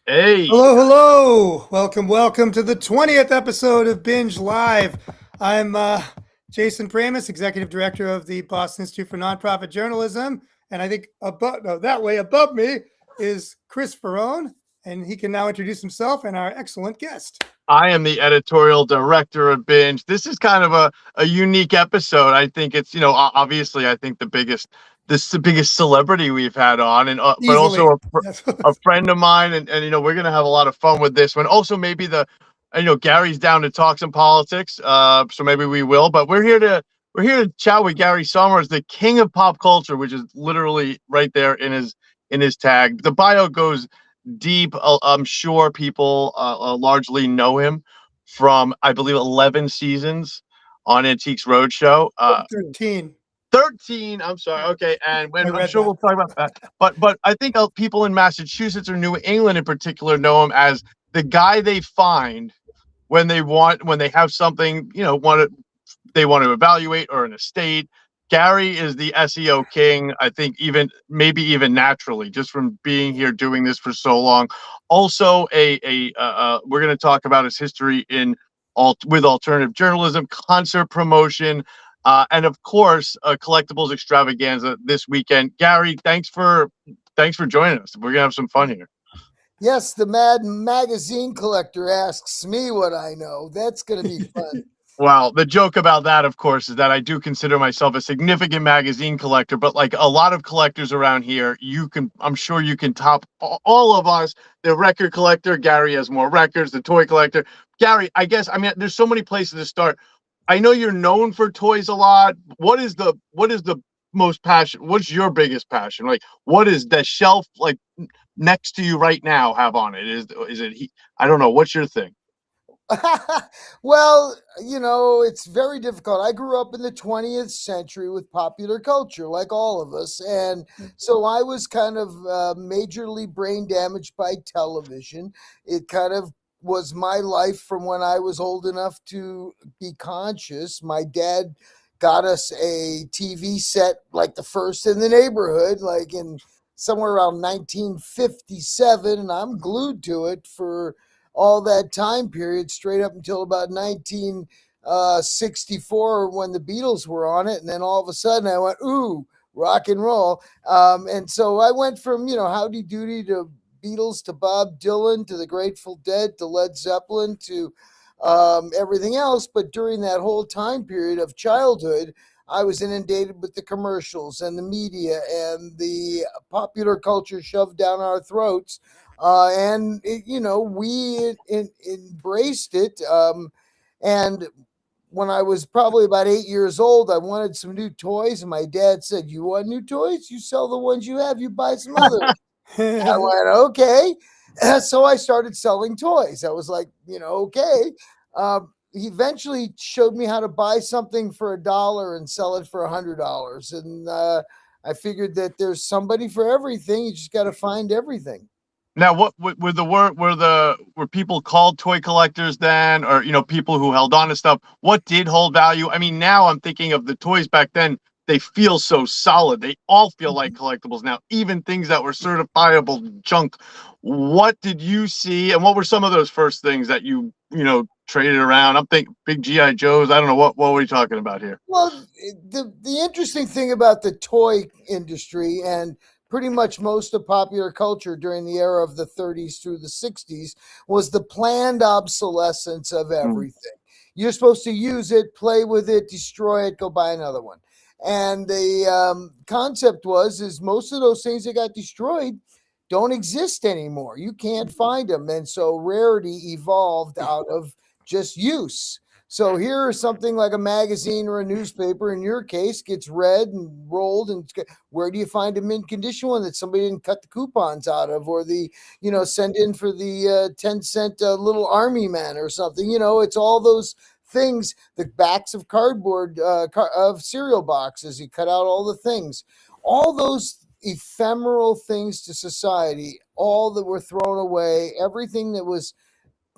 Hey, Hello, hello. Welcome to the 20th episode of BINJ Live. I'm Jason Pramas, Executive Director of the Boston Institute for Nonprofit Journalism. And I think that way above me is Chris Faraone, and he can now introduce himself and our excellent guest. I am the editorial director of BINJ. This is kind of a unique episode. I think it's, obviously, I think this is the biggest celebrity we've had on, and but Easily. also Yes. a friend of mine, and we're gonna have a lot of fun with this one. Also, maybe Gary's down to talk some politics, so maybe we will. But we're here to chat with Gary Sohmers, the king of pop culture, which is literally right there in his tag. The bio goes deep. I'm sure people largely know him from, I believe, 11 seasons on Antiques Roadshow. 13. 13. I'm sorry. Okay, and I when I'm read sure that. we'll talk about that. But I think people in Massachusetts or New England in particular know him as the guy they find when they have something, they want to evaluate, or an estate. Gary is the SEO king. I think maybe even naturally, just from being here doing this for so long. Also, we're going to talk about his history with alternative journalism, concert promotion, and of course, a collectibles extravaganza this weekend. Gary, thanks for joining us. We're gonna have some fun here. Yes, the Mad Magazine collector asks me what I know. That's going to be fun. Well, the joke about that, of course, is that I do consider myself a significant magazine collector, but like a lot of collectors around here, I'm sure you can top all of us. The record collector, Gary has more records, the toy collector. Gary, I mean, there's so many places to start. I know you're known for toys a lot. What is the most passion? What's your biggest passion? Like, what is the shelf like next to you right now have on it? Is it? I don't know. What's your thing? Well, it's very difficult. I grew up in the 20th century with popular culture, like all of us. And so I was kind of majorly brain damaged by television. It kind of was my life from when I was old enough to be conscious. My dad got us a TV set, like the first in the neighborhood, like in somewhere around 1957. And I'm glued to it for all that time period, straight up until about 1964 when the Beatles were on it. And then all of a sudden I went, ooh, rock and roll. And so I went from, Howdy Doody to Beatles to Bob Dylan to the Grateful Dead to Led Zeppelin to everything else. But during that whole time period of childhood, I was inundated with the commercials and the media and the popular culture shoved down our throats. We embraced it. And when I was probably about 8 years old, I wanted some new toys. And my dad said, "You want new toys? You sell the ones you have, you buy some others." I went, "Okay." So I started selling toys. I was like, okay. He eventually showed me how to buy something for $1 and sell it for $100. And I figured that there's somebody for everything. You just got to find everything. Now, what were were people called toy collectors then, or people who held on to stuff? What did hold value? I mean, now I'm thinking of the toys back then. They feel so solid. They all feel like collectibles now, even things that were certifiable junk. What did you see, and what were some of those first things that traded around? I'm thinking big GI Joes. I don't know what were you talking about here. Well, the interesting thing about the toy industry and pretty much most of popular culture during the era of the 30s through the 60s was the planned obsolescence of Mm. everything. You're supposed to use it, play with it, destroy it, go buy another one. And the concept is most of those things that got destroyed don't exist anymore. You can't find them. And so rarity evolved out of just use. So here, something like a magazine or a newspaper, in your case, gets read and rolled. And where do you find a mint condition one that somebody didn't cut the coupons out of, or send in for the 10-cent little army man or something? It's all those things, the backs of cardboard of cereal boxes. You cut out all the things, all those ephemeral things to society, all that were thrown away, everything that was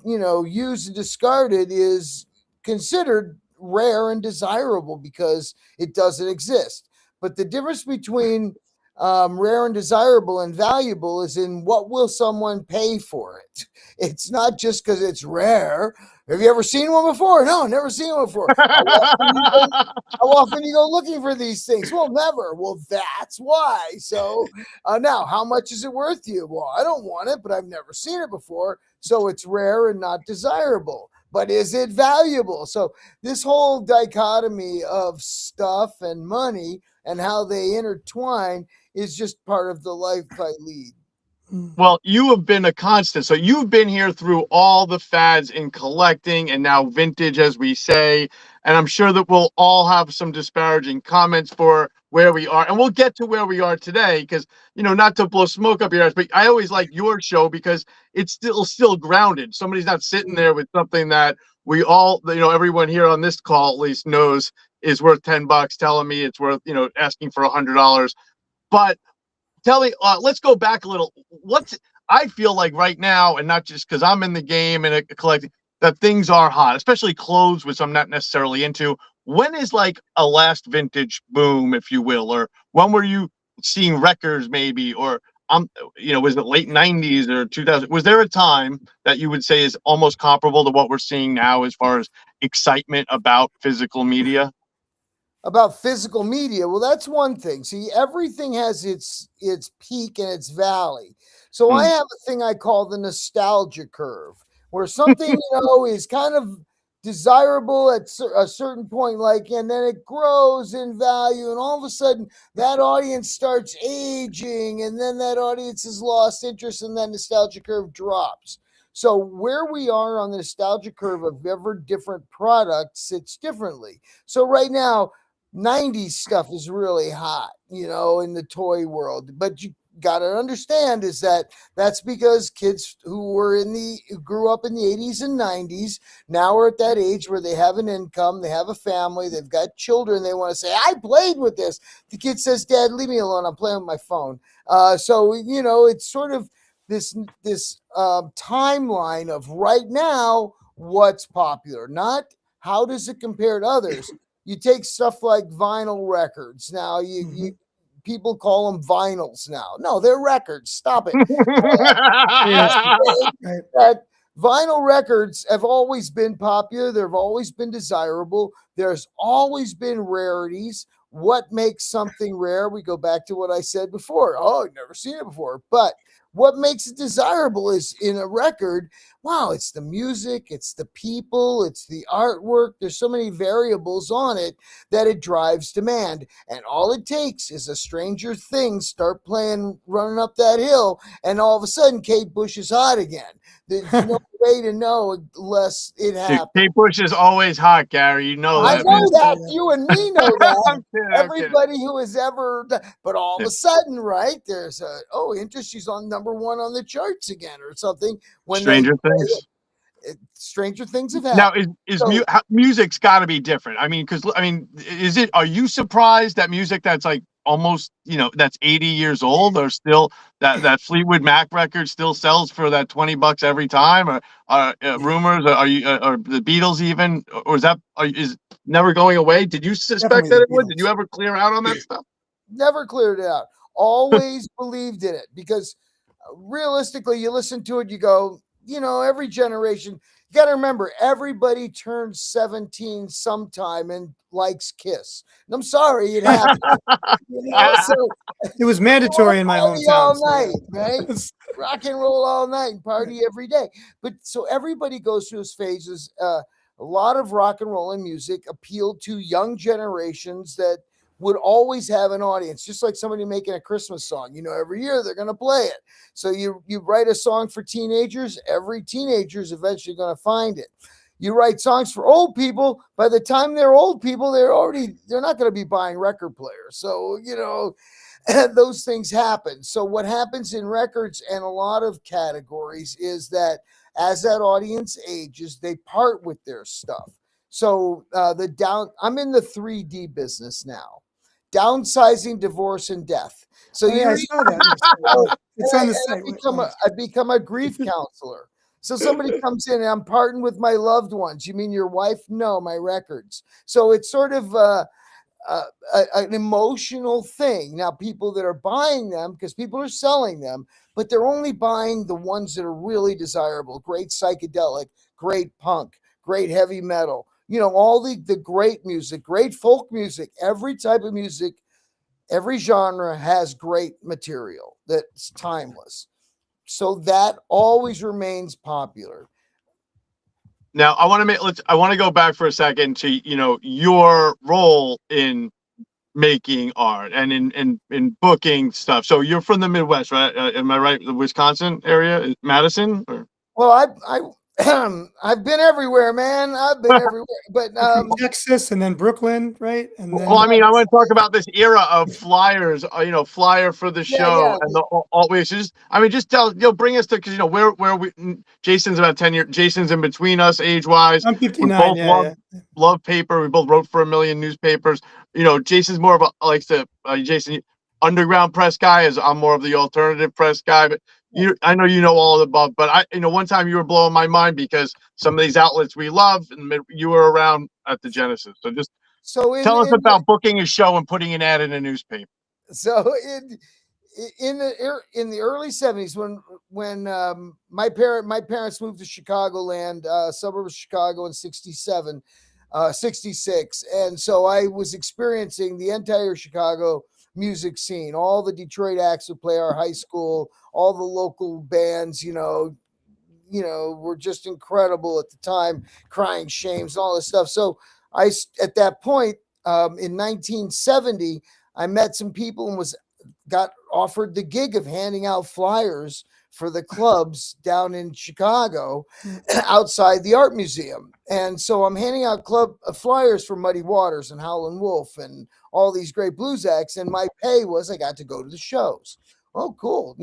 used and discarded is considered rare and desirable because it doesn't exist. But the difference between rare and desirable and valuable is in what will someone pay for it. It's not just because it's rare. Have you ever seen one before? No, never seen one before. How often you go looking for these things? Well, never. Well, that's why. So now, how much is it worth to you? Well, I don't want it, but I've never seen it before. So it's rare and not desirable. But is it valuable? So this whole dichotomy of stuff and money and how they intertwine is just part of the life I lead. Well, you have been a constant. So you've been here through all the fads in collecting and now vintage, as we say. And I'm sure that we'll all have some disparaging comments for where we are. And we'll get to where we are today because, not to blow smoke up your ass, but I always like your show because it's still grounded. Somebody's not sitting there with something that we all, everyone here on this call at least knows is worth $10, telling me it's worth, asking for $100. But tell me, let's go back a little. I feel like right now, and not just because I'm in the game and collecting, that things are hot, especially clothes, which I'm not necessarily into. When is like a last vintage boom, if you will, or when were you seeing records maybe, or was it late 90s or 2000? Was there a time that you would say is almost comparable to what we're seeing now as far as excitement about physical media? About physical media, well, that's one thing. See, everything has its peak and its valley. So I have a thing I call the nostalgia curve, where something is kind of desirable at a certain point, and then it grows in value, and all of a sudden that audience starts aging, and then that audience has lost interest, and that nostalgia curve drops. So where we are on the nostalgia curve of ever different products sits differently. So right now, 90s stuff is really hot, in the toy world. But you got to understand is that's because kids who grew up in the 80s and 90s now are at that age where they have an income, they have a family, they've got children. They want to say, I played with this. The kid says, Dad, leave me alone. I'm playing with my phone. So, it's sort of this timeline of right now, what's popular, not how does it compare to others. You take stuff like vinyl records. Now, people call them vinyls now. No, they're records. Stop it. That vinyl records have always been popular. They've always been desirable. There's always been rarities. What makes something rare? We go back to what I said before. Oh, I've never seen it before. But what makes it desirable is in a record, wow, it's the music, it's the people, it's the artwork. There's so many variables on it that it drives demand. And all it takes is a Stranger Things start playing, running up that hill, and all of a sudden Kate Bush is hot again. There's no way to know unless it happens. Kate Bush is always hot, Gary. You know that. I know that. You and me know that. I'm kidding, Everybody who has ever, but all of a sudden, right? There's interest. She's on #1 on the charts again, or something. When Stranger Things. Stranger Things have happened. Now, music's got to be different. I mean, is it? Are you surprised that music that's like almost, that's 80 years old, or still that Fleetwood Mac record still sells for that $20 every time? Or rumors? Are the Beatles even? Or is never going away? Did you suspect that it would? Did you ever clear out on that stuff? Never cleared it out. Always believed in it because realistically, you listen to it, you go, every generation, you got to remember, everybody turns 17 sometime and likes Kiss. And I'm sorry, it happened. So it was mandatory in my hometown. All night, right? Rock and roll all night and party every day. But so everybody goes through those phases. A lot of rock and roll and music appealed to young generations that would always have an audience, just like somebody making a Christmas song. Every year they're going to play it. So you write a song for teenagers, every teenager is eventually going to find it. You write songs for old people. By the time they're old people, they're not going to be buying record players. So, those things happen. So what happens in records and a lot of categories is that as that audience ages, they part with their stuff. So I'm in the 3D business now. Downsizing, divorce, and death. So I saw that. It's on the site. I become a grief counselor. So somebody comes in and I'm parting with my loved ones. You mean your wife? No, my records. So it's sort of an emotional thing. Now, people that are buying them, because people are selling them, but they're only buying the ones that are really desirable. Great psychedelic, great punk, great heavy metal. All the great music, great folk music, every type of music, every genre has great material that's timeless. So that always remains popular. Now I want to go back for a second to your role in making art and in booking stuff. So you're from the Midwest, right? Am I right? The Wisconsin area, Madison? Or? Well, I've been everywhere, man. I've been everywhere, but Texas and then Brooklyn, right? And then Well, I mean, I want to talk about this era of flyers. Flyer for the show yeah. and the always. Just tell bring us to, because where we. Jason's about 10 years. Jason's in between us age wise. I'm We 59. both love paper. We both wrote for a million newspapers. Jason's more of a Jason underground press guy, as I'm more of the alternative press guy. But I know all of the above. But one time you were blowing my mind because some of these outlets we love, and you were around at the Genesis. So just. Tell us about booking a show and putting an ad in a newspaper. So in the early 70s, when my parents moved to Chicagoland, suburb of Chicago in 67, 66, and so I was experiencing the entire Chicago music scene. All the Detroit acts would play our high school, all the local bands, were just incredible at the time, Crying Shames, all this stuff. So at that point, in 1970, I met some people and got offered the gig of handing out flyers for the clubs down in Chicago outside the art museum. And so I'm handing out club flyers for Muddy Waters and Howlin' Wolf and all these great blues acts. And my pay was I got to go to the shows. Oh, cool.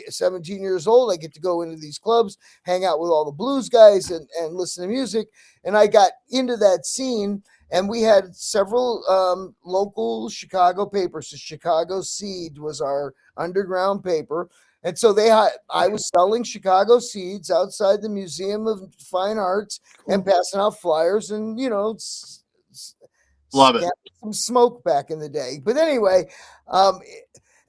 17 years old, I get to go into these clubs, hang out with all the blues guys and listen to music. And I got into that scene. And we had several local Chicago papers. The Chicago Seed was our underground paper. And so I was selling Chicago Seeds outside the Museum of Fine Arts and passing out flyers and, love it. Some smoke back in the day. But anyway,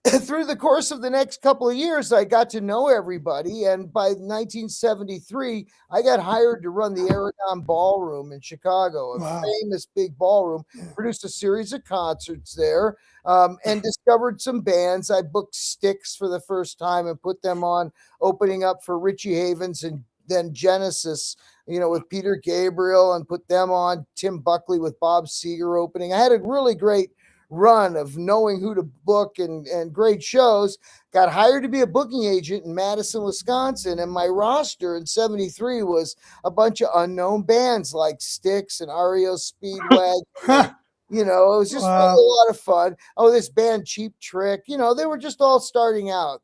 through the course of the next couple of years, I got to know everybody. And by 1973, I got hired to run the Aragon Ballroom in Chicago, a famous big ballroom, produced a series of concerts there, and discovered some bands. I booked Styx for the first time and put them on, opening up for Richie Havens and then Genesis, with Peter Gabriel, and put them on, Tim Buckley with Bob Seger opening. I had a really great run of knowing who to book and great shows. Got hired to be a booking agent in Madison, Wisconsin, and my roster in 73 was a bunch of unknown bands like Styx and REO Speedwagon. It was just a lot of fun. Oh, this band Cheap Trick, they were just all starting out.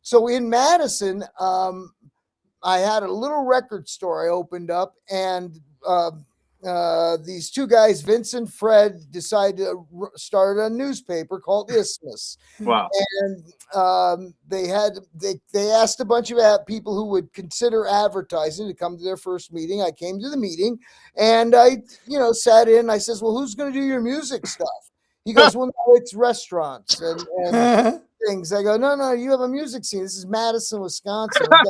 So in Madison, I had a little record store I opened up, and these two guys, Vince and Fred, decided to start a newspaper called Isthmus. Wow. And they asked a bunch of people who would consider advertising to come to their first meeting. I came to the meeting and I, sat in. I says, well, who's going to do your music stuff? He goes, well, no, it's restaurants and things. I go, no, you have a music scene. This is Madison, Wisconsin. We've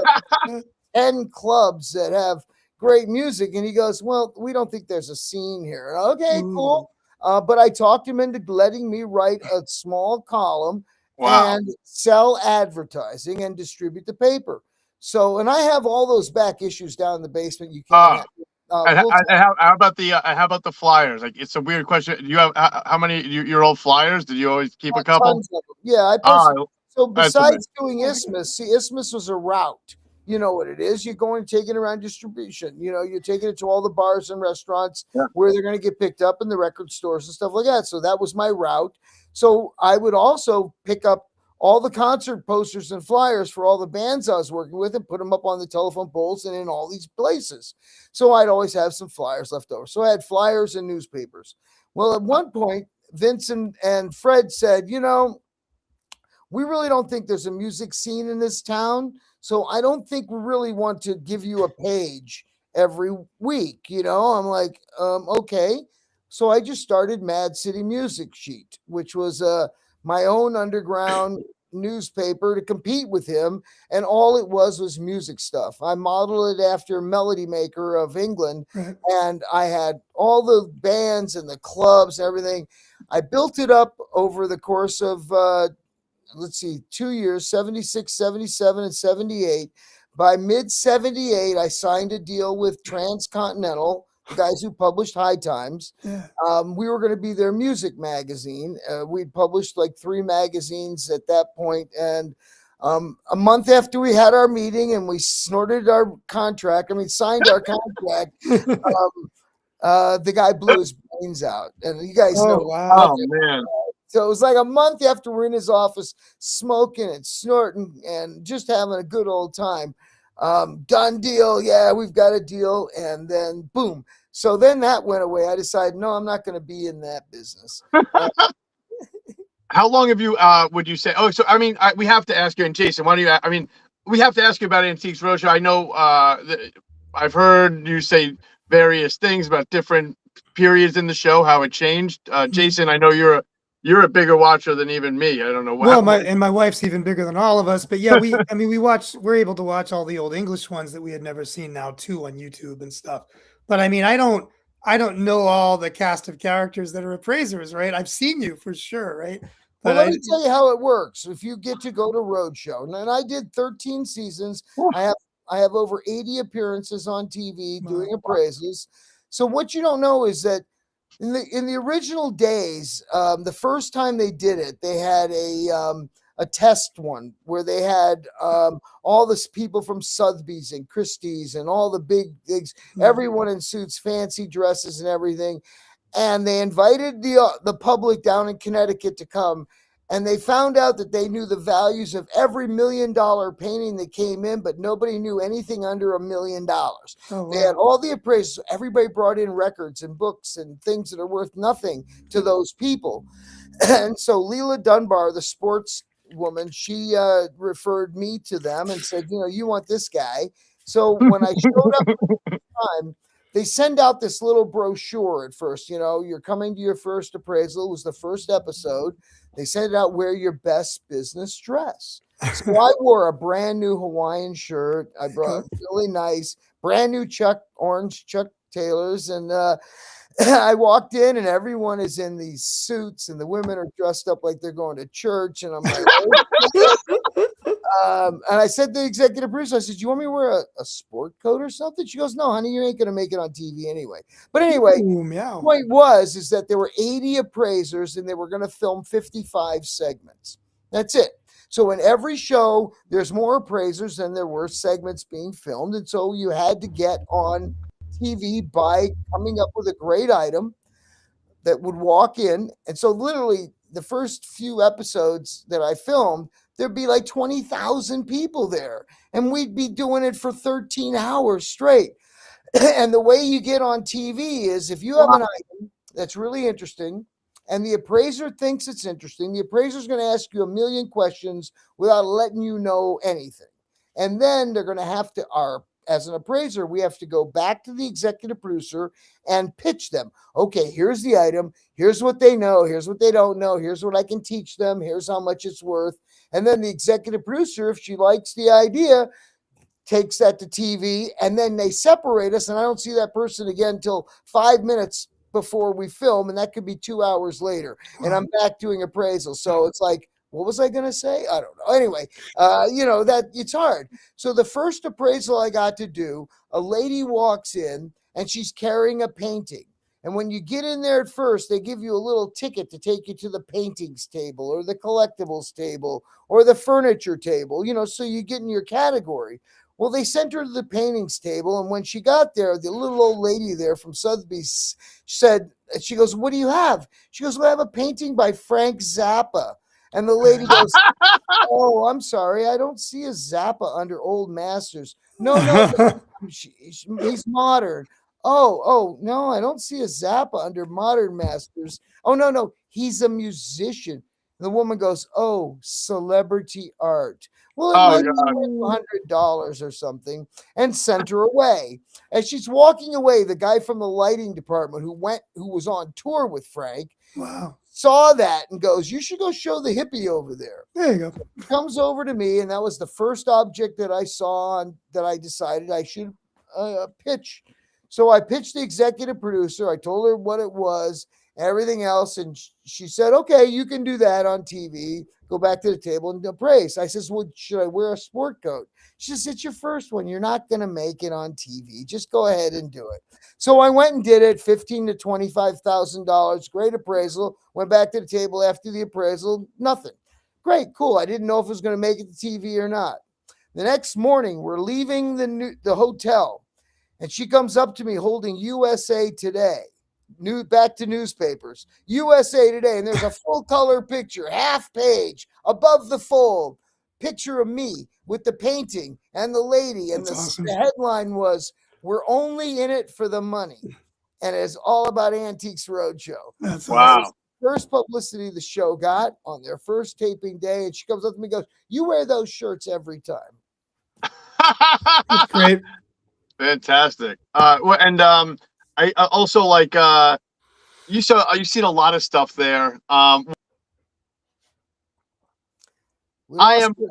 got 10 clubs that have great music. And he goes, well, we don't think there's a scene here. Okay, cool. But I talked him into letting me write a small column and sell advertising and distribute the paper. So, and I have all those back issues down in the basement. You can't. How about the flyers? Like, it's a weird question. Do you have how many your old flyers? Did you always keep a couple? Yeah, I posted. So besides doing Isthmus, Isthmus was a route. You know what it is. You're going to take it around distribution. You're taking it to all the bars and restaurants where they're going to get picked up in the record stores and stuff like that. So that was my route. So I would also pick up all the concert posters and flyers for all the bands I was working with and put them up on the telephone poles and in all these places. So I'd always have some flyers left over. So I had flyers and newspapers. Well, at one point, Vincent and Fred said, we really don't think there's a music scene in this town. So I don't think we really want to give you a page every week. I'm like, okay. So I just started Mad City Music Sheet, which was my own underground newspaper to compete with him. And all it was music stuff. I modeled it after Melody Maker of England. Right. And I had all the bands and the clubs and everything. I built it up over the course of, let's see, 2 years, 76, 77, and 78. By mid 78, I signed a deal with Transcontinental, the guys who published High Times. Yeah. We were going to be their music magazine. We'd published like 3 magazines at that point. And a month after we had our meeting and we signed our contract, the guy blew his brains out. And you guys Oh, know. wow. Oh man. So it was like a month after we're in his office smoking and snorting and just having a good old time. Done deal. Yeah, we've got a deal. And then boom. So then that went away. I decided, no, I'm not going to be in that business. How long have you, would you say? Oh, so I mean, we have to ask you, and Jason, why do you? I mean, we have to ask you about Antiques Roadshow. I know I've heard you say various things about different periods in the show, how it changed. Jason, I know you're a bigger watcher than even me. I don't know. Well, my wife's even bigger than all of us, but yeah, we're able to watch all the old English ones that we had never seen now too on YouTube and stuff. But I mean, I don't know all the cast of characters that are appraisers, right? I've seen you for sure, right? Well, But let me tell you how it works. If you get to go to Roadshow, and I did 13 seasons, I have over 80 appearances on TV doing appraisals. So what you don't know is that in the original days, the first time they did it, they had a test one where they had all the people from Sotheby's and Christie's and all the big things, everyone in suits, fancy dresses and everything. And they invited the public down in Connecticut to come. And they found out that they knew the values of every $1 million painting that came in, but nobody knew anything under $1 million. Oh, wow. They had all the appraisals. Everybody brought in records and books and things that are worth nothing to those people. And so Leela Dunbar, the sports woman, she referred me to them and said, you want this guy. So when I showed up the time, they send out this little brochure at first. You're coming to your first appraisal. It was the first episode. They sent it out, wear your best business dress. So I wore a brand new Hawaiian shirt. I brought really nice, brand new orange Chuck Taylors. And I walked in and everyone is in these suits and the women are dressed up like they're going to church. And I'm like, and I said to the executive producer, I said, do you want me to wear a sport coat or something? She goes, no, honey, you ain't going to make it on TV anyway. But anyway, the point is that there were 80 appraisers and they were going to film 55 segments. That's it. So in every show, there's more appraisers than there were segments being filmed. And so you had to get on TV by coming up with a great item that would walk in. And so literally the first few episodes that I filmed, there'd be like 20,000 people there. And we'd be doing it for 13 hours straight. And the way you get on TV is if you have an item that's really interesting and the appraiser thinks it's interesting, the appraiser's going to ask you a million questions without letting you know anything. And then they're going to have to, as an appraiser, we have to go back to the executive producer and pitch them. Okay, here's the item. Here's what they know. Here's what they don't know. Here's what I can teach them. Here's how much it's worth. And then the executive producer, if she likes the idea, takes that to TV, and then they separate us. And I don't see that person again until 5 minutes before we film. And that could be 2 hours later. And I'm back doing appraisal. So it's like, what was I going to say? I don't know. Anyway, that it's hard. So the first appraisal I got to do, a lady walks in and she's carrying a painting. And when you get in there at first, they give you a little ticket to take you to the paintings table or the collectibles table or the furniture table, so you get in your category. Well, they sent her to the paintings table. And when she got there, the little old lady there from Sotheby's said, she goes, what do you have? She goes, well, I have a painting by Frank Zappa. And the lady goes, oh, I'm sorry. I don't see a Zappa under Old Masters. No, he's modern. Oh, no, I don't see a Zappa under Modern Masters. Oh, no, he's a musician. The woman goes, "Oh, celebrity art. Well, it Oh might be God. worth $100 or something," and sent her away. As she's walking away, the guy from the lighting department who was on tour with Frank, Wow. saw that and goes, "You should go show the hippie over there." There you go. He comes over to me, and that was the first object that I saw and that I decided I should pitch. So I pitched the executive producer. I told her what it was, everything else, and she said, "Okay, you can do that on TV. Go back to the table and appraise." I says, "Well, should I wear a sport coat?" She says, "It's your first one. You're not going to make it on TV. Just go ahead and do it." So I went and did it. $15,000 to $25,000. Great appraisal. Went back to the table after the appraisal. Nothing. Great, cool. I didn't know if it was going to make it to TV or not. The next morning, we're leaving the hotel, and she comes up to me holding USA Today. Back to newspapers. USA Today, and there's a full color picture, half page above the fold, picture of me with the painting and the lady, and That's awesome. the headline was, "We're only in it for the money," and it's all about Antiques Roadshow. That's Wow. awesome. First publicity the show got on their first taping day, and she comes up to me and goes, "You wear those shirts every time." That's great. Fantastic. And I also like you've seen a lot of stuff there. We I lost am. Chris.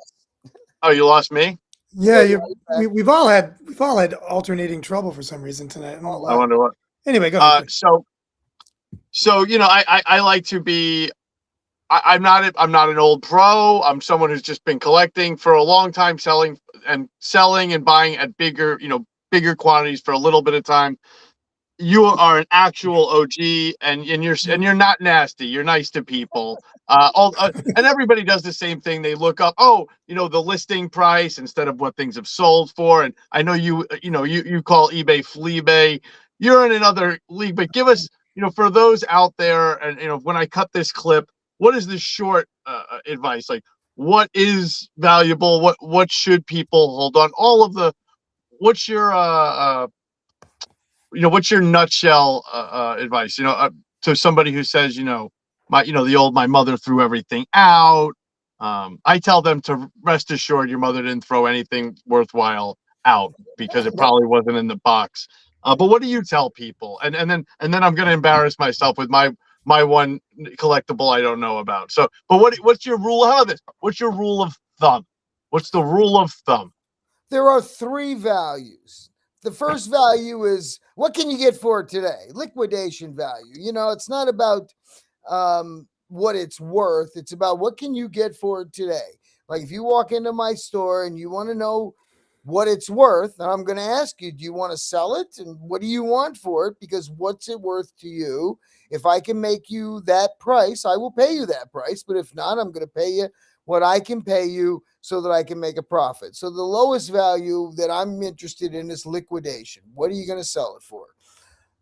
Oh, you lost me? Yeah, Yeah, we've all had alternating trouble for some reason tonight. I don't know I why. wonder what. Anyway, go ahead. So I like to be. I'm not an old pro. I'm someone who's just been collecting for a long time, selling and buying at bigger quantities for a little bit of time. You are an actual OG, and you're not nasty. You're nice to people. And everybody does the same thing. They look up, the listing price instead of what things have sold for. And I know you call eBay fleabay. You're in another league, but give us, for those out there, and when I cut this clip, what is the short advice? Like, what is valuable? What should people hold on? What's your what's your nutshell advice? To somebody who says, my mother threw everything out. I tell them to rest assured your mother didn't throw anything worthwhile out because it probably wasn't in the box. But what do you tell people? And then I'm going to embarrass myself with my one collectible I don't know about. So, but what's your rule? How about this? What's your rule of thumb? What's the rule of thumb? There are three values. The first value is, what can you get for it today? Liquidation value. It's not about what it's worth. It's about what can you get for it today. Like if you walk into my store and you want to know what it's worth, and I'm going to ask you, do you want to sell it? And what do you want for it? Because what's it worth to you? If I can make you that price, I will pay you that price. But if not, I'm going to pay you what I can pay you so that I can make a profit. So the lowest value that I'm interested in is liquidation. What are you going to sell it for?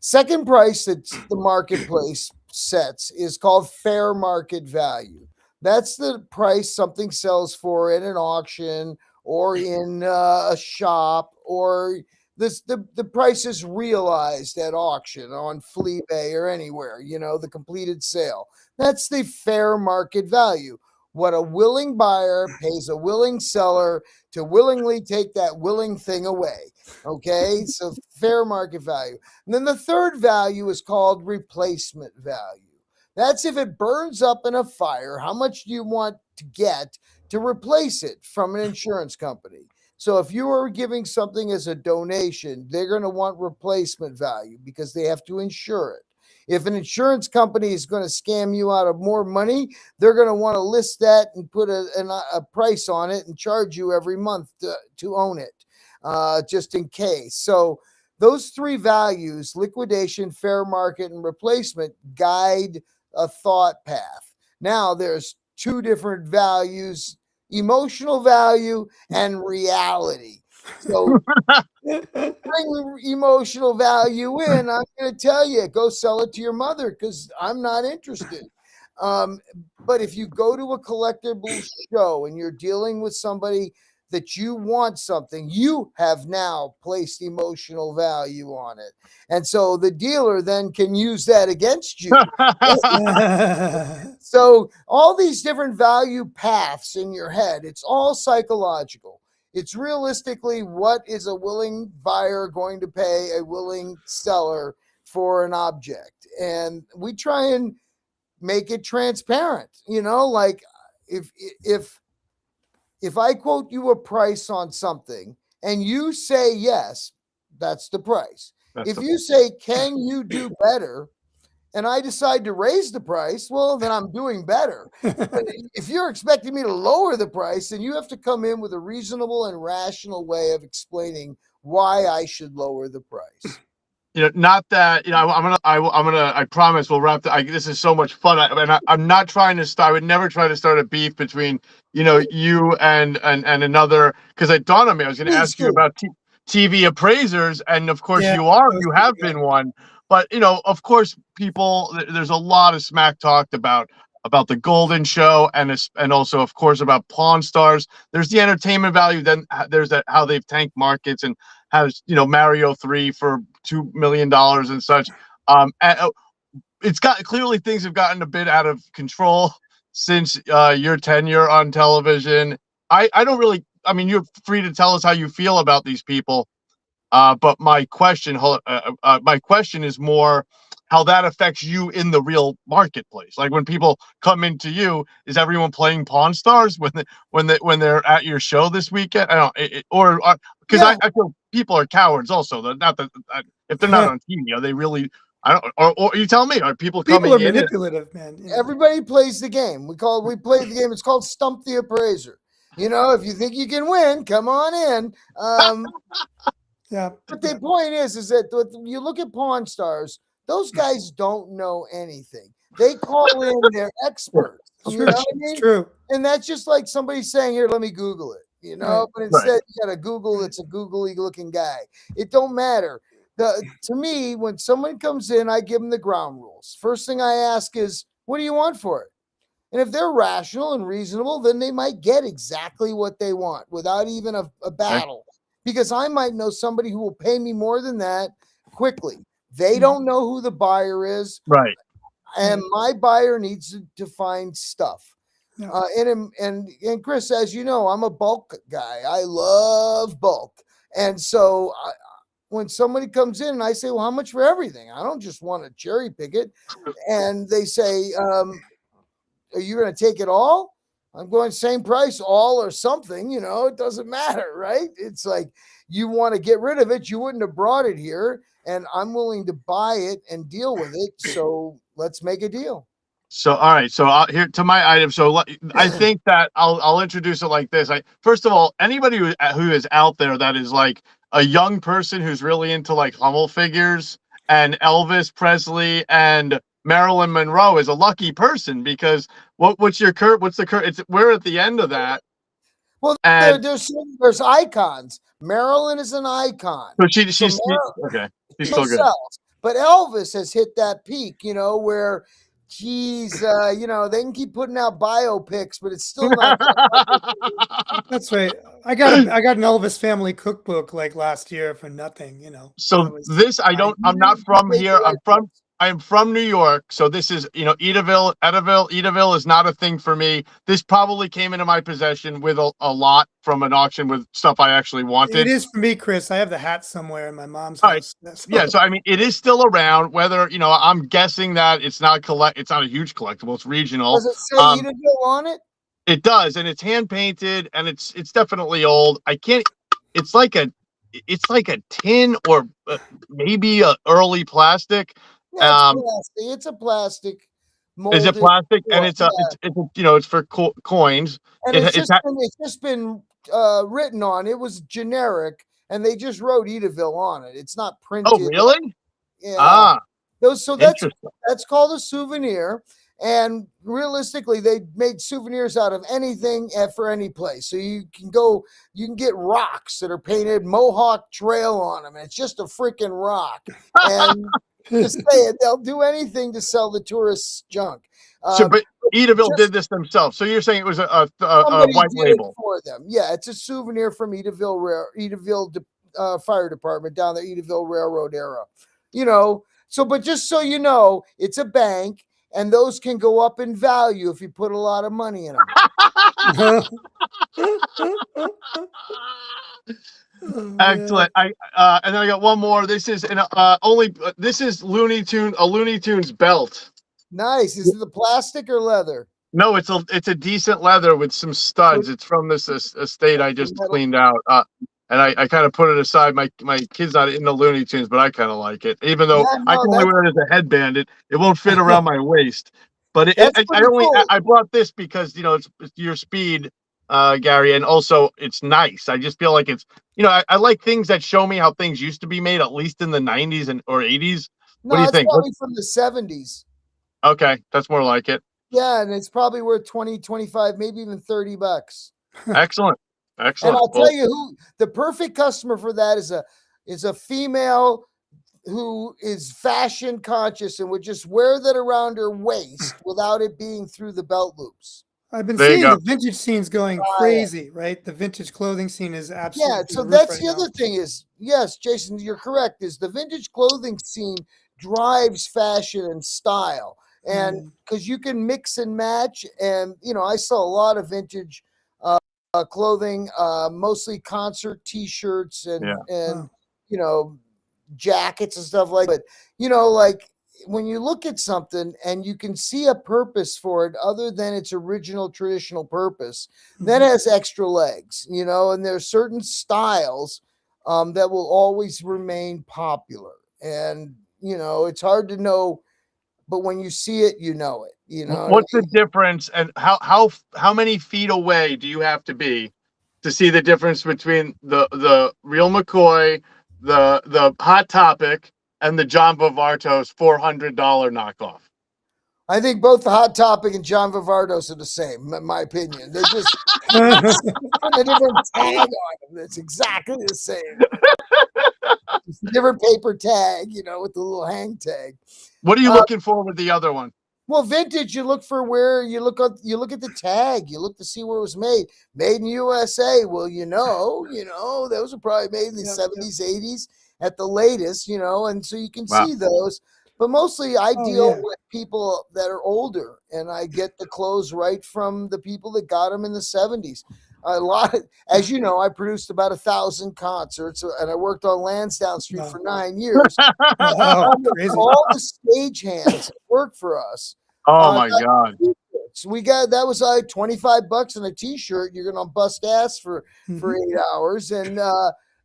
Second price that the marketplace sets is called fair market value. That's the price something sells for in an auction or in a shop, or the price is realized at auction on Fleabay or anywhere, the completed sale. That's the fair market value. What a willing buyer pays a willing seller to willingly take that willing thing away. Okay, so fair market value. And then the third value is called replacement value. That's if it burns up in a fire, how much do you want to get to replace it from an insurance company? So if you are giving something as a donation, they're going to want replacement value because they have to insure it. If an insurance company is going to scam you out of more money, they're going to want to list that and put a price on it and charge you every month to own it, just in case. So those three values, liquidation, fair market, and replacement, guide a thought path. Now there's two different values, emotional value and reality. So bring emotional value in. I'm going to tell you, go sell it to your mother because I'm not interested. But if you go to a collectible show and you're dealing with somebody that you want something, you have now placed emotional value on it. And so the dealer then can use that against you. So all these different value paths in your head, it's all psychological. It's realistically, what is a willing buyer going to pay a willing seller for an object? And we try and make it transparent, like if I quote you a price on something and you say yes, that's the price. If you say, can you do better? And I decide to raise the price, well, then I'm doing better. But if you're expecting me to lower the price, then you have to come in with a reasonable and rational way of explaining why I should lower the price. Not that, I promise we'll wrap this is so much fun. I'm not trying to start, I would never try to start a beef between, you and another, because it dawned on me, I was going to ask you about TV appraisers. And of course you have been one, but of course there's a lot of smack talked about the Golden Show and also of course about Pawn Stars. There's the entertainment value. Then there's how they've tanked markets and has Mario 3 for $2 million and such. It's clearly things have gotten a bit out of control since your tenure on television. I don't really. I mean, you're free to tell us how you feel about these people. But my question is more how that affects you in the real marketplace. Like when people come into you, is everyone playing Pawn Stars when they're at your show this weekend? I don't, because I feel people are cowards also. Not that if they're not on TV, are they really? I don't. Or you tell me, are people coming in? People are manipulative, man. Everybody plays the game. We play the game. It's called Stump the Appraiser. If you think you can win, come on in. Yeah. But the point is that when you look at Pawn Stars, those guys don't know anything. They call in their experts. You know what I mean? It's true. And that's just like somebody saying, "Here, let me Google it." But instead you got a Google. It's a googly looking guy. It don't matter. To me, when someone comes in, I give them the ground rules. First thing I ask is, "What do you want for it?" And if they're rational and reasonable, then they might get exactly what they want without even a battle. Because I might know somebody who will pay me more than that quickly. They don't know who the buyer is. Right. And my buyer needs to find stuff. Yeah. And Chris, as you know, I'm a bulk guy. I love bulk. And so when somebody comes in and I say, well, how much for everything? I don't just want to cherry pick it. And they say, are you going to take it all? I'm going same price, all or something, it doesn't matter, right? It's like you want to get rid of it. You wouldn't have brought it here, and I'm willing to buy it and deal with it. So let's make a deal. So, all right. So here to my item. So I think that I'll introduce it like this. First of all, anybody who is out there that is like a young person who's really into like Hummel figures and Elvis Presley and Marilyn Monroe is a lucky person, because what's the current? We're at the end of that. Well, there's icons. Marilyn is an icon. So she's okay. She's still good. But Elvis has hit that peak, where geez, they can keep putting out biopics, but it's still not. That's right. I got an Elvis family cookbook like last year for nothing, So I'm not from here. I'm from New York, so this is, Edaville is not a thing for me. This probably came into my possession with a lot from an auction with stuff I actually wanted. It is for me, Chris. I have the hat somewhere in my mom's house. So I mean, it is still around. Whether I'm guessing that it's not a huge collectible. It's regional. Does it say Edaville on it? It does, and it's hand painted, and it's definitely old. It's like a tin or maybe a early plastic. Yeah, it's a plastic. Is it plastic? And it's for coins. And it's just been written on. It was generic, and they just wrote Edaville on it. It's not printed. Oh, really? Yeah. That's called a souvenir. And realistically, they made souvenirs out of anything for any place. So you can get rocks that are painted Mohawk Trail on them. And it's just a freaking rock. And Just saying, they'll do anything to sell the tourists junk. So, but Edaville just- did this themselves. So you're saying it was a Somebody white did label it for them. Yeah, it's a souvenir from Edaville Fire Department down the Edaville Railroad era. But just so you know, it's a bank, and those can go up in value if you put a lot of money in them. Oh, Excellent. And then I got one more. This is this is a Looney Tunes belt. Nice. Is it the plastic or leather? No, it's a decent leather with some studs. It's from this estate I just cleaned out. And I kind of put it aside. My kid's not into Looney Tunes, but I kind of like it. Even though I can only wear it as a headband, it won't fit around my waist. But I brought this because it's your speed, Gary, and also it's nice. I just feel like it's I like things that show me how things used to be made, at least in the 90s or 80s. What do you think? Probably from the 70s. Okay, that's more like it. Yeah, and it's probably worth 20, 25, maybe even $30. Excellent. And I'll tell you who the perfect customer for that is a female who is fashion conscious and would just wear that around her waist without it being through the belt loops. I've been seeing the vintage scenes going crazy, right? The vintage clothing scene is absolutely so that's the other thing is, yes, Jason, you're correct, is the vintage clothing scene drives fashion and style. And because you can mix and match, and I saw a lot of vintage clothing, mostly concert T-shirts and jackets and stuff like that. But like when you look at something and you can see a purpose for it other than its original traditional purpose, that has extra legs. And there's certain styles that will always remain popular. And it's hard to know. But when you see it, you know it. What's the difference, and how many feet away do you have to be to see the difference between the real McCoy, the Hot Topic, and the John Vivarto's $400 knockoff? I think both the Hot Topic and John Vivarto's are the same, in my opinion. They're just a different tag on them. It's exactly the same. It's a different paper tag, with the little hang tag. What are you looking for with the other one? Well, vintage, you look for where you look at the tag. You look to see where it was made. Made in USA. Well, those were probably made in the 70s, 80s at the latest, and so you can see those. But mostly I deal with people that are older, and I get the clothes right from the people that got them in the 70s. As you know, I produced about 1,000 concerts, and I worked on Lansdowne Street for 9 years. Wow, crazy. All the stagehands worked for us. Oh my God! So that was like $25 in a T-shirt. You're gonna bust ass for 8 hours, and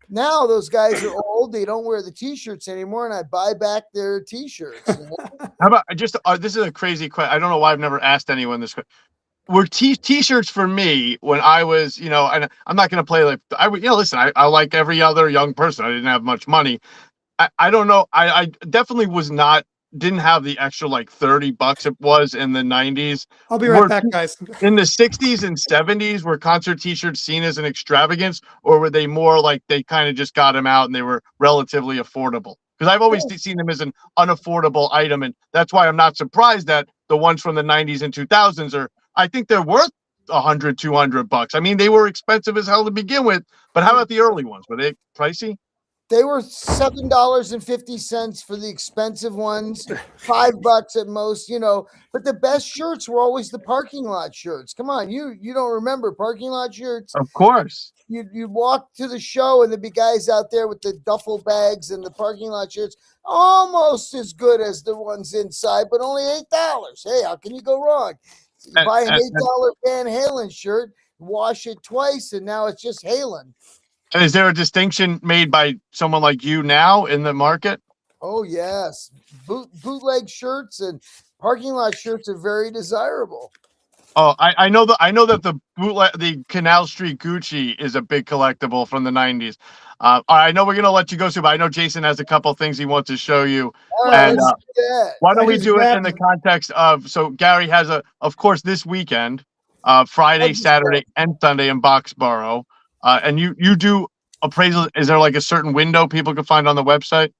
now those guys are old. They don't wear the T-shirts anymore, and I buy back their T-shirts. How about this is a crazy question. I don't know why I've never asked anyone this question. Were T-shirts for me when I was, and I'm not going to play like listen, I like every other young person. I didn't have much money. I don't know. I definitely didn't have the extra like $30 it was in the 90s. I'll be right back, guys. In the 60s and 70s, were concert T-shirts seen as an extravagance, or were they more like they kind of just got them out and they were relatively affordable? Because I've always seen them as an unaffordable item, and that's why I'm not surprised that the ones from the 90s and 2000s I think they're worth $100, $200. I mean, they were expensive as hell to begin with, but how about the early ones? Were they pricey? They were $7.50 for the expensive ones, $5 at most, But the best shirts were always the parking lot shirts. Come on, you don't remember parking lot shirts? Of course. You'd walk to the show and there'd be guys out there with the duffel bags and the parking lot shirts, almost as good as the ones inside, but only $8. Hey, how can you go wrong? You buy an $8 Van Halen shirt, wash it twice, and now it's just Halen. And is there a distinction made by someone like you now in the market? Oh yes, bootleg shirts and parking lot shirts are very desirable. Oh, I know that the Canal Street Gucci is a big collectible from the 90s. I know we're gonna let you go soon, but I know Jason has a couple things he wants to show you. All right, why don't we do it in the context of Gary has of course this weekend, Friday, Saturday, and Sunday in Boxborough. And you do appraisal. Is there like a certain window people can find on the website?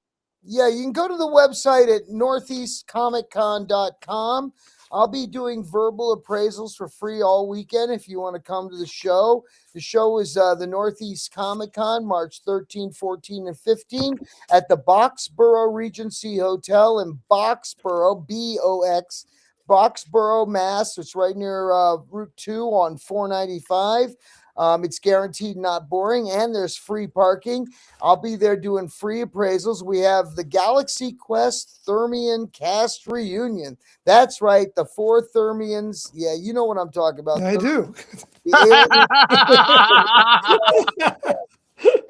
Yeah, you can go to the website at northeastcomiccon.com. I'll be doing verbal appraisals for free all weekend if you want to come to the show. The show is the Northeast Comic Con, March 13, 14, and 15 at the Boxborough Regency Hotel in Boxborough, B-O-X, Boxborough, Mass. It's right near Route 2 on 495. It's guaranteed not boring, and there's free parking. I'll be there doing free appraisals. We have the Galaxy Quest Thermian cast reunion. That's right, the 4 Thermians. Yeah, you know what I'm talking about. I do. The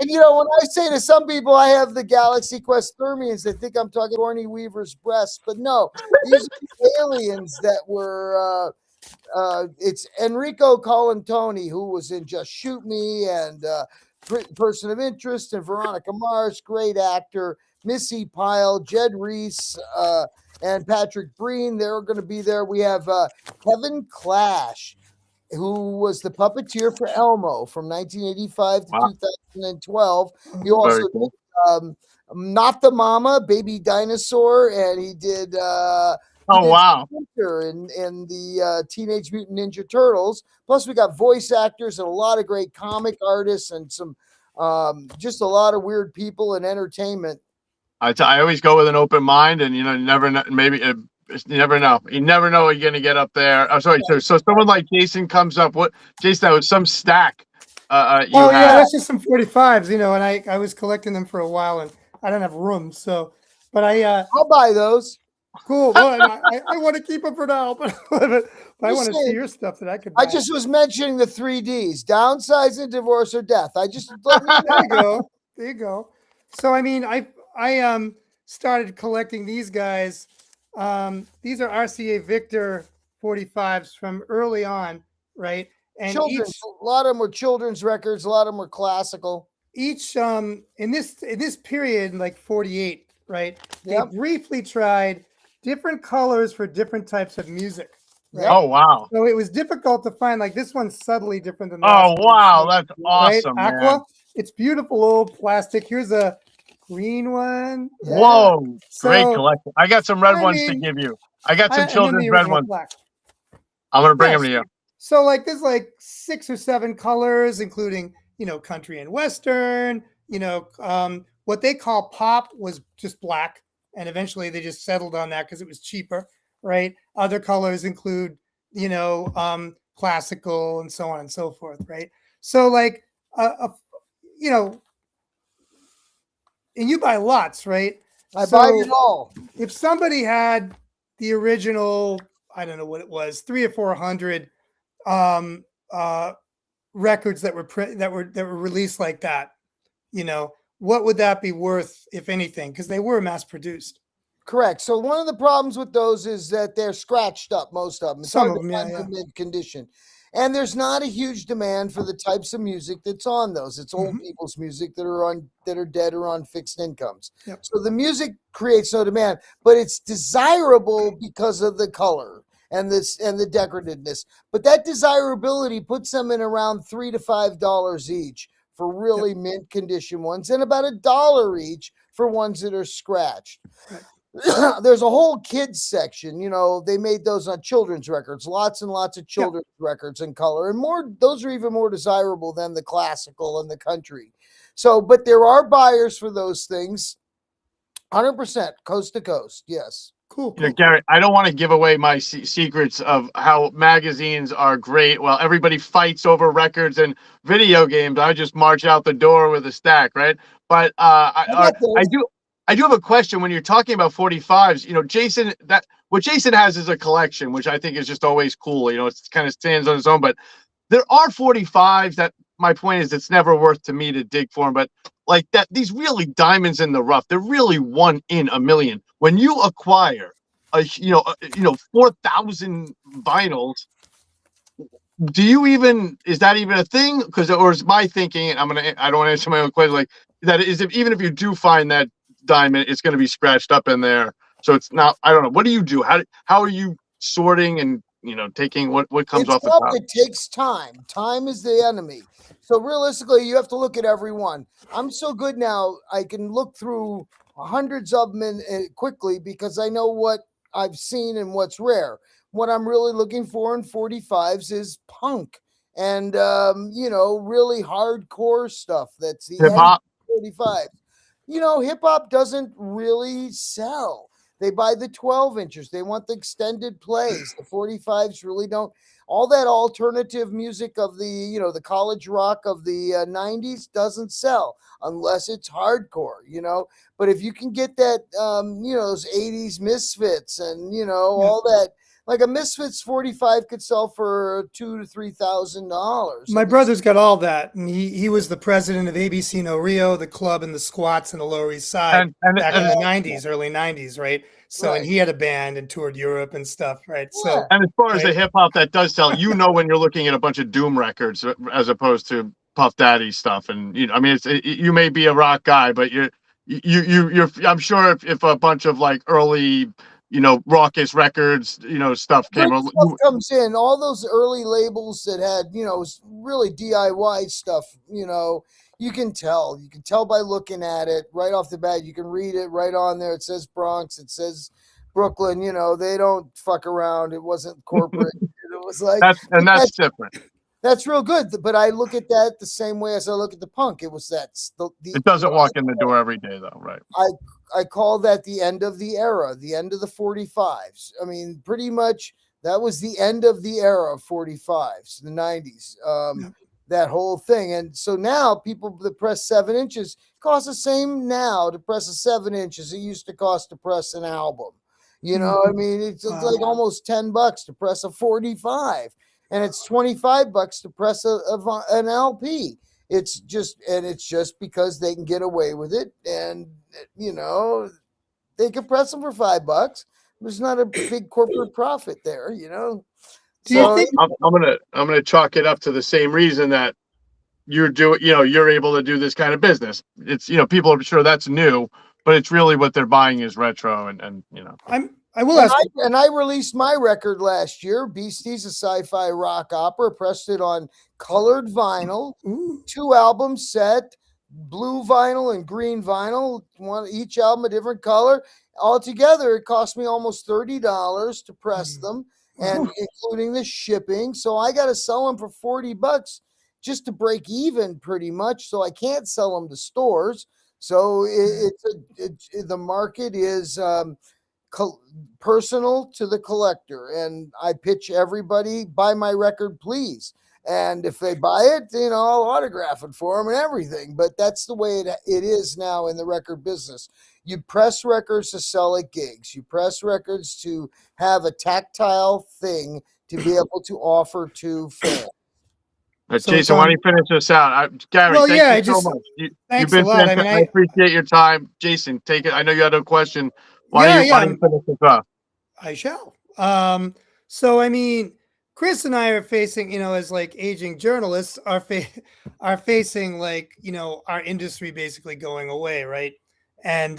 And when I say to some people I have the Galaxy Quest Thermians, they think I'm talking Orny Weaver's breasts. But no, these are the aliens that were it's Enrico Colantoni, who was in Just Shoot Me and Person of Interest, and Veronica Mars, great actor, Missy Pyle, Jed Reese, and Patrick Breen. They're going to be there. We have Kevin Clash, who was the puppeteer for Elmo from 1985 to 2012. He also cool. did Not the Mama, Baby Dinosaur, and he did Splinter in the Teenage Mutant Ninja Turtles. Plus, we got voice actors and a lot of great comic artists and some just a lot of weird people and entertainment. I always go with an open mind, and you never know. Maybe you never know. You never know what you're going to get up there. I'm sorry. So someone like Jason comes up. What, Jason? That was some stack. Yeah, that's just some 45s. And I was collecting them for a while, and I don't have room. So, but I'll buy those. Cool. Well, I want to keep them for now, but I want to see your stuff that I could buy. I just was mentioning the 3Ds: downsizing, divorce, or death. I just there you go. So I started collecting these guys. These are RCA Victor 45s from early on, right? And a lot of them were children's records. A lot of them were classical. Each in this period, like 48, right? They briefly tried different colors for different types of music. Right? Oh wow! So it was difficult to find. Like this one's subtly different than. Oh wow, that's awesome, right? Aqua. Man. It's beautiful old plastic. Here's a green one. Whoa, great collection. I got some red ones to give you. I got some children's red ones. Black. I'm gonna bring them to you. So there's 6 or 7 colors, including country and western. What they call pop was just black. And eventually they just settled on that because it was cheaper, right? Other colors include, classical and so on and so forth, right? So and you buy lots, right? I buy it all. If somebody had the original, I don't know what it was, 300 or 400 records that were released like that, what would that be worth, if anything? Because they were mass produced. Correct. So one of the problems with those is that they're scratched up, most of them. It's hard to find mint condition. And there's not a huge demand for the types of music that's on those. It's old people's music that are dead or on fixed incomes. Yep. So the music creates no demand, but it's desirable because of the color and the decorativeness. But that desirability puts them in around $3 to $5 each for really mint condition ones, and about $1 each for ones that are scratched. Right. There's a whole kids section. They made those on children's records, lots and lots of children's records in color, and those are even more desirable than the classical and the country. So, but there are buyers for those things. 100% coast to coast. Yes. Cool. Gary, I don't want to give away my secrets of how magazines are great. Well, everybody fights over records and video games. I just march out the door with a stack, right? But I do have a question. When you're talking about 45s, Jason, what Jason has is a collection, which I think is just always cool. It kind of stands on its own. But there are 45s that, my point is, it's never worth to me to dig for them. But like that, these really diamonds in the rough, they're really 1 in a million. When you acquire 4,000 vinyls, is that even a thing? Or is my thinking, and I don't want to answer my own question, like that is, even if you do find that diamond, it's going to be scratched up in there. So it's not, I don't know. What do you do? How are you sorting and taking what comes It's off the tough. top. It takes time. Time is the enemy. So realistically, you have to look at every one. I'm so good now. I can look through hundreds of them quickly because I know what I've seen and what's rare. What I'm really looking for in 45s is punk and really hardcore stuff. That's the Hip end hop. of 45s. Hip hop doesn't really sell. They buy the 12 inches. They want the extended plays. The 45s really don't. All that alternative music of the college rock of the 90s doesn't sell unless it's hardcore, But if you can get that, those 80s Misfits and, all that, like a Misfits 45 could sell for $2,000 to $3,000. My brother's got all that, and he was the president of ABC No Rio, the club and the squats in the Lower East Side back in the '90s, early '90s, right? So, and he had a band and toured Europe and stuff, right? So, and as far as the hip hop that does sell, when you're looking at a bunch of Doom records as opposed to Puff Daddy stuff, and you may be a rock guy, but you're I'm sure if a bunch of like early raucous records, stuff came. Stuff comes in. All those early labels that had, really DIY stuff, you can tell. You can tell by looking at it right off the bat. You can read it right on there. It says Bronx. It says Brooklyn. They don't fuck around. It wasn't corporate. It was like that's different. That's real good. But I look at that the same way as I look at the punk. It was it doesn't walk in the door every day, though, right? I call that the end of the era, the end of the 45s. I mean, pretty much that was the end of the era of 45s, the 90s, that whole thing. And so now people that press 7 inches cost the same now to press a 7 inches it used to cost to press an album. I mean, it's like almost $10 to press a 45, and it's $25 to press an LP. It's just because they can get away with it, and they can press them for $5. There's not a big corporate profit there, Do you think I'm gonna chalk it up to the same reason that you're able to do this kind of business. It's people are sure that's new, but it's really what they're buying is retro, and I released my record last year, Beasties, a sci-fi rock opera, pressed it on colored vinyl, 2 album set, blue vinyl and green vinyl, each album a different color. Altogether, it cost me almost $30 to press them, and including the shipping. So I got to sell them for $40 just to break even, pretty much. So I can't sell them to stores. So the market is personal to the collector, and I pitch everybody, buy my record, please. And if they buy it, I'll autograph it for them and everything. But that's the way it is now in the record business. You press records to sell at gigs. You press records to have a tactile thing to be able to offer to fans. Jason, why don't you finish this out? Gary, thank you so much. You've been fantastic. I appreciate your time. Jason, take it. I know you had a question. Why don't you finish this up? I shall. So, I mean, Chris and I are facing, as like aging journalists, are facing like, our industry basically going away, right? And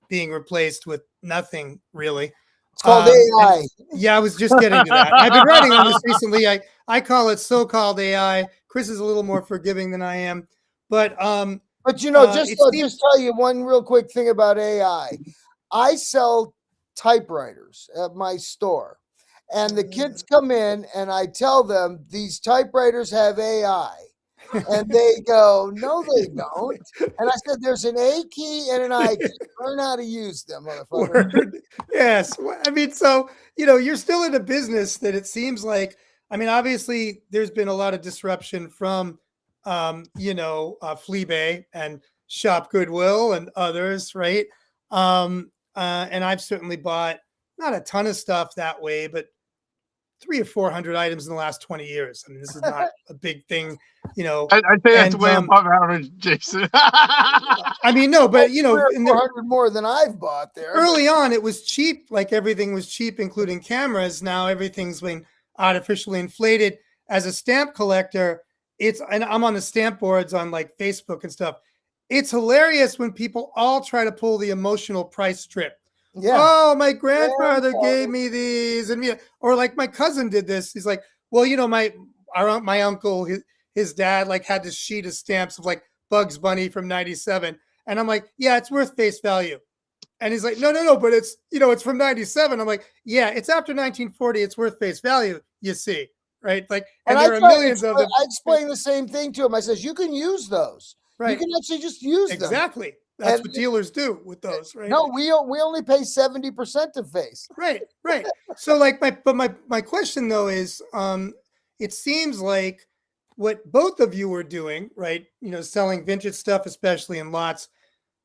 being replaced with nothing really. It's called AI. I was just getting to that. I've been writing on this recently. I call it so-called AI. Chris is a little more forgiving than I am, but just tell you one real quick thing about AI. I sell typewriters at my store, and the kids come in, and I tell them these typewriters have AI. And they go, no, they don't. And I said, there's an A key and an I key. Learn how to use them, motherfucker. Word. Yes. I mean, so, you're still in a business that it seems like, obviously there's been a lot of disruption from, Fleabay and Shop Goodwill and others, right? And I've certainly bought not a ton of stuff that way, but 300 or 400 items in the last 20 years. This is not a big thing, I'd say that's way above average, Jason. No, but 400 more than I've bought there. Early on, it was cheap. Like everything was cheap, including cameras. Now everything's been artificially inflated. As a stamp collector, and I'm on the stamp boards on like Facebook and stuff. It's hilarious when people all try to pull the emotional price trip. Yeah. Oh, my grandfather gave me these, and or like my cousin did this. He's like, well, my uncle, his dad like had this sheet of stamps of like Bugs Bunny from '97, and I'm like, yeah, it's worth face value. And he's like, no, but it's from '97. I'm like, yeah, it's after 1940. It's worth face value, you see, right? Like, and there are millions of them. I explain the same thing to him. I says, you can use those. Right. You can actually just use them. Exactly. That's what dealers do with those, right? No, we only pay 70% of face. Right. So like my question though is, it seems like what both of you were doing, right? Selling vintage stuff, especially in lots,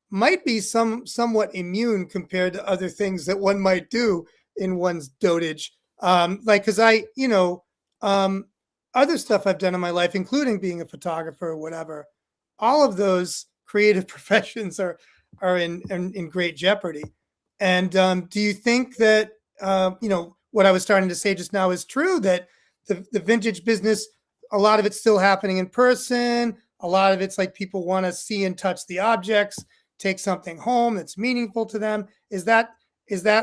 might be somewhat immune compared to other things that one might do in one's dotage. Because other stuff I've done in my life, including being a photographer or whatever, all of those creative professions are in great jeopardy. And do you think that what I was starting to say just now is true, that the vintage business, a lot of it's still happening in person. A lot of it's like people want to see and touch the objects, take something home that's meaningful to them. Is that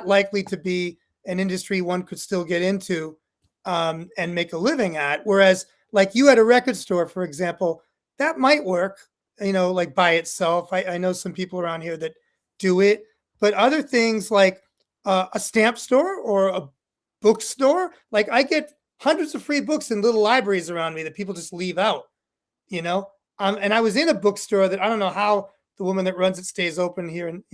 likely to be an industry one could still get into and make a living at? Whereas like you at a record store, for example, that might work, like by itself. I know some people around here that do it, but other things like a stamp store or a bookstore, like I get hundreds of free books in little libraries around me that people just leave out, and I was in a bookstore that I don't know how the woman that runs it stays open here and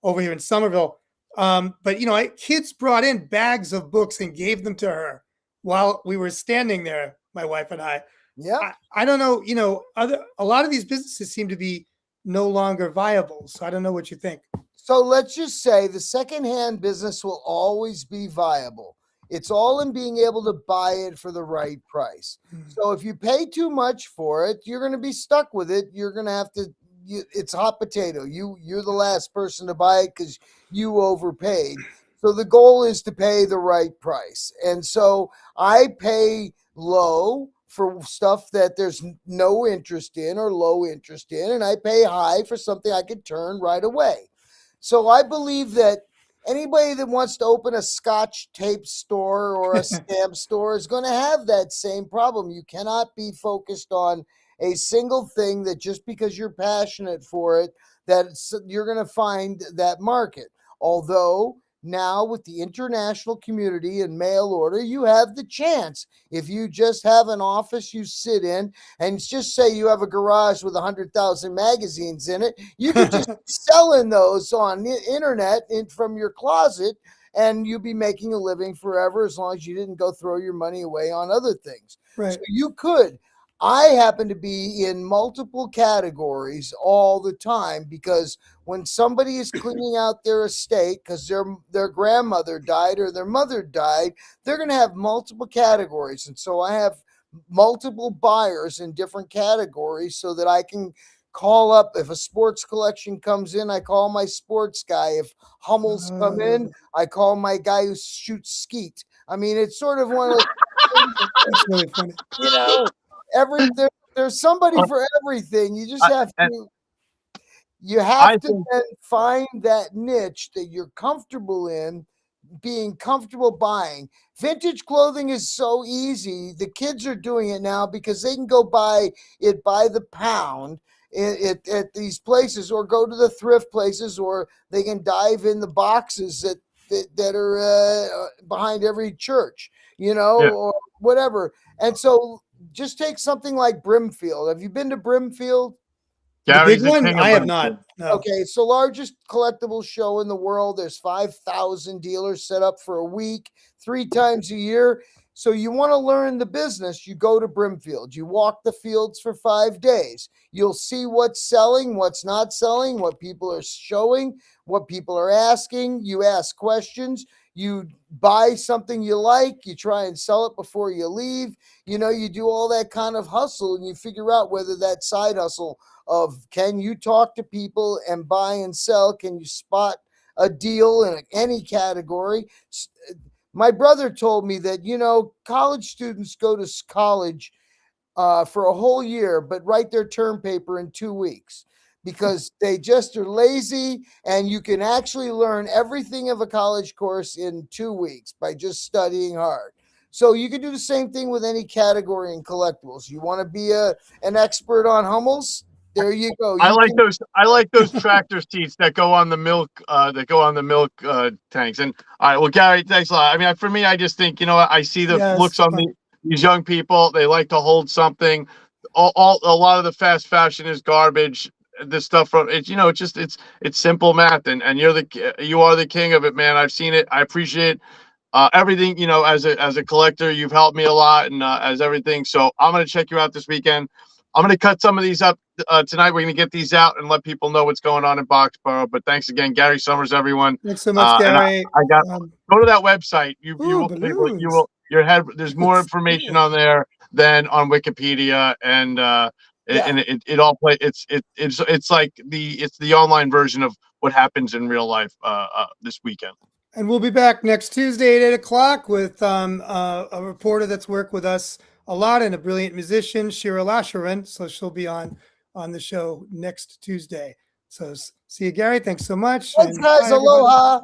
over here in Somerville. But kids brought in bags of books and gave them to her while we were standing there, my wife and I. Yeah. I don't know, a lot of these businesses seem to be no longer viable. So I don't know what you think. So let's just say the secondhand business will always be viable. It's all in being able to buy it for the right price. So if you pay too much for it, you're going to be stuck with it. You're going to have to, it's hot potato. You're the last person to buy it because you overpaid. So the goal is to pay the right price. And so I pay low for stuff that there's no interest in or low interest in, and I pay high for something I could turn right away. So I believe that anybody that wants to open a Scotch tape store or a stamp store is going to have that same problem. You cannot be focused on a single thing that just because you're passionate for it, that you're going to find that market. Although now with the international community and mail order, you have the chance. If you just have an office you sit in and just say you have a garage with 100,000 magazines in it, you could just selling those on the internet from your closet, and you'll be making a living forever as long as you didn't go throw your money away on other things. Right. So you could. I happen to be in multiple categories all the time because when somebody is cleaning out their estate because their grandmother died or their mother died, they're going to have multiple categories. And so I have multiple buyers in different categories so that I can call up. If a sports collection comes in, I call my sports guy. If Hummels come in, I call my guy who shoots skeet. I mean, it's sort of one of those things. That's really funny. There's somebody for everything. You just have to then find that niche that you're comfortable in, being comfortable buying. Vintage clothing is so easy. The kids are doing it now because they can go buy it by the pound at these places, or go to the thrift places, or they can dive in the boxes that are behind every church, or whatever. And so just take something like Brimfield. Have you been to Brimfield? Gary's the big one? I have not. No. Okay, it's the largest collectible show in the world. There's 5,000 dealers set up for a week, 3 times a year. So you want to learn the business, you go to Brimfield. You walk the fields for 5 days. You'll see what's selling, what's not selling, what people are showing, what people are asking. You ask questions. You buy something you like, you try and sell it before you leave. You do all that kind of hustle, and you figure out whether that side hustle of can you talk to people and buy and sell? Can you spot a deal in any category? My brother told me that, college students go to college for a whole year, but write their term paper in 2 weeks. because they just are lazy, and you can actually learn everything of a college course in 2 weeks by just studying hard. So you can do the same thing with any category in collectibles. You want to be an expert on Hummels? There you go. I like those tractor seats that go on the milk tanks. And all right, well, Gary, thanks a lot. I mean, for me, I just think, I see the Yes, looks on these young people. They like to hold something. A lot of the fast fashion is garbage. This stuff from it's it's simple math, and you are the king of it, man. I've seen it. I appreciate everything. As a collector, you've helped me a lot, and as everything. So I'm gonna check you out this weekend. I'm going to cut some of these up tonight. We're going to get these out and let people know what's going on in Boxborough. But thanks again, Gary Sohmers, everyone. Thanks so much, Gary. I got go to that website. You will your head. There's more information on there than on Wikipedia, and it all play. It's like the online version of what happens in real life this weekend. And we'll be back next Tuesday at 8 o'clock with a reporter that's worked with us a lot and a brilliant musician, Shira Lasharan. So she'll be on the show next Tuesday. So see you, Gary. Thanks so much. Thanks, guys. Aloha.